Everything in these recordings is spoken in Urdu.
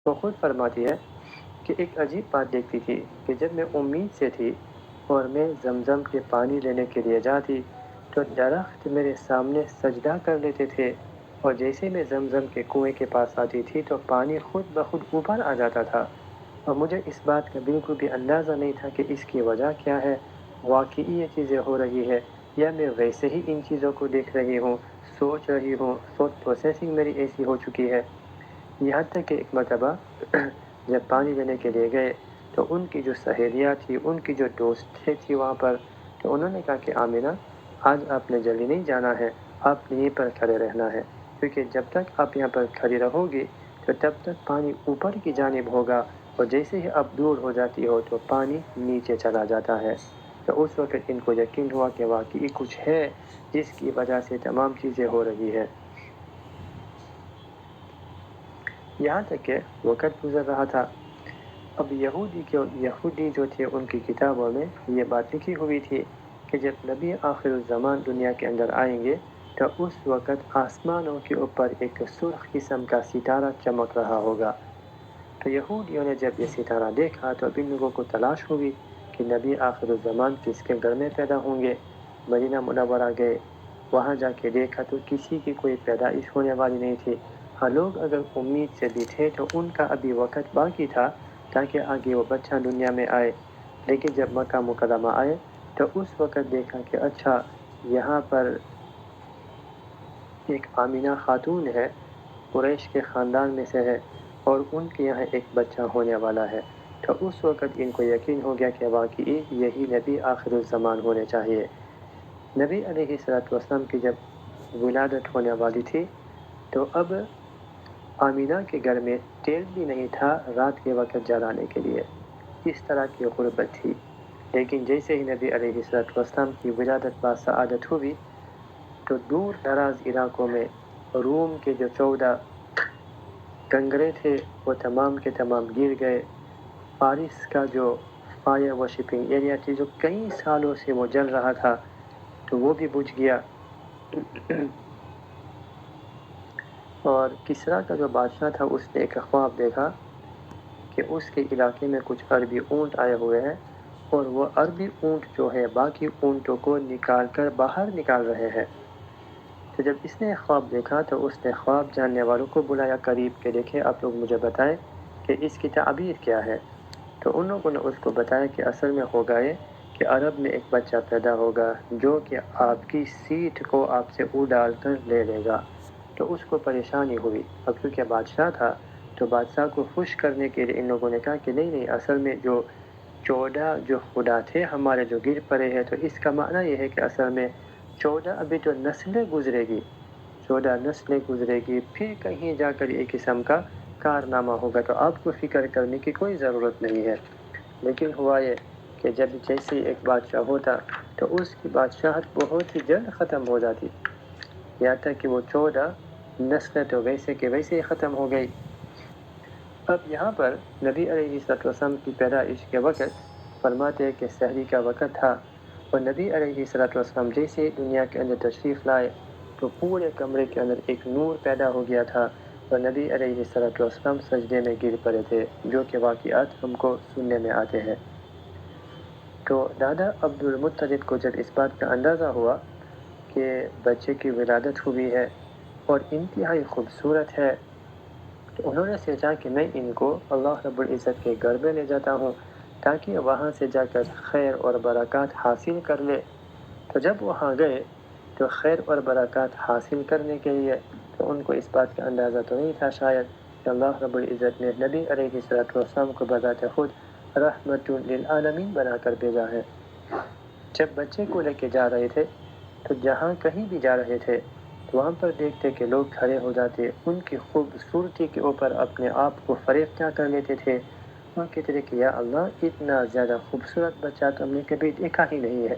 وہ خود فرماتی ہے کہ ایک عجیب بات دیکھتی تھی کہ جب میں امید سے تھی اور میں زمزم کے پانی لینے کے لیے جاتی تو درخت میرے سامنے سجدہ کر لیتے تھے، اور جیسے میں زمزم کے کنویں کے پاس آتی تھی تو پانی خود بخود اوپر آ جاتا تھا، اور مجھے اس بات کا بالکل بھی اندازہ نہیں تھا کہ اس کی وجہ کیا ہے۔ واقعی یہ چیزیں ہو رہی ہے یا میں ویسے ہی ان چیزوں کو دیکھ رہی ہوں، سوچ رہی ہوں، تھاٹ پروسیسنگ میری ایسی ہو چکی ہے۔ یہاں تک کہ ایک مرتبہ جب پانی لینے کے لیے گئے تو ان کی جو سہیلیاں تھیں، ان کی جو دوستیں تھیں وہاں پر، تو انہوں نے کہا کہ آمینہ آج آپ نے جلدی نہیں جانا ہے، آپ نے یہیں پر کھڑے رہنا ہے، کیونکہ جب تک آپ یہاں پر کھڑی رہو گی تو تب تک پانی اوپر کی جانب ہوگا، اور جیسے ہی آپ دور ہو جاتی ہو تو پانی نیچے چلا جاتا ہے۔ تو اس وقت ان کو یقین ہوا کہ واقعی کچھ ہے جس کی وجہ سے تمام چیزیں ہو رہی ہے۔ یہاں تک کہ وقت گزر رہا تھا۔ اب یہودی جو تھے ان کی کتابوں میں یہ بات لکھی ہوئی تھی کہ جب نبی آخر الزمان دنیا کے اندر آئیں گے تو اس وقت آسمانوں کے اوپر ایک سرخ قسم کا ستارہ چمک رہا ہوگا۔ تو یہودیوں نے جب یہ ستارہ دیکھا تو اب ان لوگوں کو تلاش ہوئی کہ نبی آخر الزمان کس کے گھر میں پیدا ہوں گے۔ مدینہ منورہ گئے، وہاں جا کے دیکھا تو کسی کی کوئی پیدائش ہونے والی نہیں تھی۔ ہاں، لوگ اگر امید سے بھی تھے تو ان کا ابھی وقت باقی تھا تاکہ آگے وہ بچہ دنیا میں آئے، لیکن جب مکہ مکرمہ آئے تو اس وقت دیکھا کہ اچھا یہاں پر ایک آمینہ خاتون ہے، قریش کے خاندان میں سے ہے، اور ان کے یہاں ایک بچہ ہونے والا ہے۔ تو اس وقت ان کو یقین ہو گیا کہ واقعی یہی نبی آخر الزمان ہونے چاہیے۔ نبی علیہ السلام کی جب ولادت ہونے والی تھی تو اب آمینہ کے گھر میں تیل بھی نہیں تھا رات کے وقت جلانے کے لیے، اس طرح کی غربت تھی۔ لیکن جیسے ہی نبی علیہ السلام کی ولادت با سعادت ہوئی تو دور دراز علاقوں میں روم کے جو 14 کنگرے تھے وہ تمام کے تمام گر گئے۔ فارس کا جو فائر ورشپنگ ایریا تھی جو کئی سالوں سے وہ جل رہا تھا تو وہ بھی بجھ گیا۔ اور کسریٰ کا جو بادشاہ تھا اس نے ایک خواب دیکھا کہ اس کے علاقے میں کچھ عربی اونٹ آئے ہوئے ہیں، اور وہ عربی اونٹ جو ہے باقی اونٹوں کو نکال کر باہر نکال رہے ہیں۔ تو جب اس نے خواب دیکھا تو اس نے خواب جاننے والوں کو بلایا قریب کہ دیکھیں آپ لوگ مجھے بتائیں کہ اس کی تعبیر کیا ہے۔ تو ان لوگوں نے اس کو بتایا کہ اصل میں ہوگا یہ کہ عرب میں ایک بچہ پیدا ہوگا جو کہ آپ کی سیٹ کو آپ سے اڑال کر لے لے گا۔ تو اس کو پریشانی ہوئی، اب کیونکہ بادشاہ تھا تو بادشاہ کو خوش کرنے کے لیے ان لوگوں نے کہا کہ نہیں نہیں، اصل میں جو 14 جو خدا تھے ہمارے جو گر پڑے ہیں، تو اس کا معنی یہ ہے کہ اصل میں 14 ابھی تو نسلیں گزرے گی، 14 نسلیں گزرے گی، پھر کہیں جا کر ایک قسم کا کارنامہ ہوگا، تو آپ کو فکر کرنے کی کوئی ضرورت نہیں ہے۔ لیکن ہوا یہ کہ جب جیسے ایک بادشاہ ہوتا تو اس کی بادشاہت بہت ہی جلد ختم ہو جاتی، یہاں تک کہ وہ 14 نسلیں تو ویسے کہ ویسے ہی ختم ہو گئی۔ اب یہاں پر نبی علیہ السلام کی پیدائش کے وقت فرماتے ہیں کہ سحری کا وقت تھا، اور نبی علیہ السلام جیسے دنیا کے اندر تشریف لائے تو پورے کمرے کے اندر ایک نور پیدا ہو گیا تھا، اور نبی علیہ السلام سجدے میں گر پڑے تھے، جو کہ واقعات ہم کو سننے میں آتے ہیں۔ تو دادا عبد المطلب کو جب اس بات کا اندازہ ہوا کہ بچے کی ولادت ہوئی ہے اور انتہائی خوبصورت ہے، تو انہوں نے سوچا کہ میں ان کو اللہ رب العزت کے گھر میں لے جاتا ہوں تاکہ وہاں سے جا کر خیر اور برکات حاصل کر لے۔ تو جب وہاں گئے تو خیر اور برکات حاصل کرنے کے لیے تو ان کو اس بات کا اندازہ تو نہیں تھا شاید کہ اللہ رب العزت نے نبی علیہ السلام کو بذات خود رحمت للعالمین بنا کر بھیجا ہے۔ جب بچے کو لے کے جا رہے تھے تو جہاں کہیں بھی جا رہے تھے تو وہاں پر دیکھتے کہ لوگ کھڑے ہو جاتے، ان کی خوبصورتی کے اوپر اپنے آپ کو فریفتہ کر لیتے تھے، اور کہتے تھے کہ یا اللہ اتنا زیادہ خوبصورت بچہ تو ہم نے کبھی دیکھا ہی نہیں ہے۔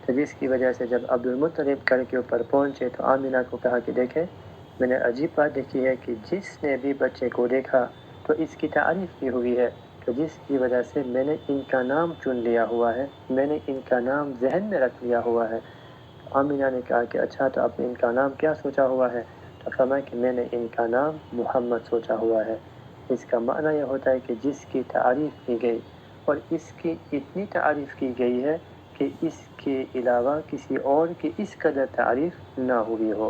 تو جس کی وجہ سے جب عبد المطلب گھر کے اوپر پہنچے تو آمینہ کو کہا کہ دیکھیں میں نے عجیب بات دیکھی ہے کہ جس نے بھی بچے کو دیکھا تو اس کی تعریف کی ہوئی ہے، تو جس کی وجہ سے میں نے ان کا نام چن لیا ہوا ہے، میں نے ان کا نام ذہن میں رکھ لیا ہوا ہے۔ آمینہ نے کہا کہ اچھا تو آپ نے ان کا نام کیا سوچا ہوا ہے؟ تو فرمایا کہ میں نے ان کا نام محمد سوچا ہوا ہے۔ اس کا معنی یہ ہوتا ہے کہ جس کی تعریف کی گئی اور اس کی اتنی تعریف کی گئی ہے کہ اس کے علاوہ کسی اور کی اس قدر تعریف نہ ہوئی ہو۔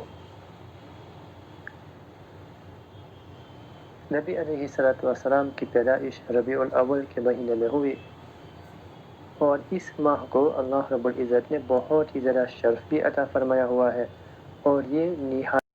نبی علیہ السلام کی پیدائش ربیع الاول کے مہینے میں ہوئی، اور اس ماہ کو اللہ رب العزت نے بہت ہی زیادہ شرف بھی عطا فرمایا ہوا ہے، اور یہ نہایت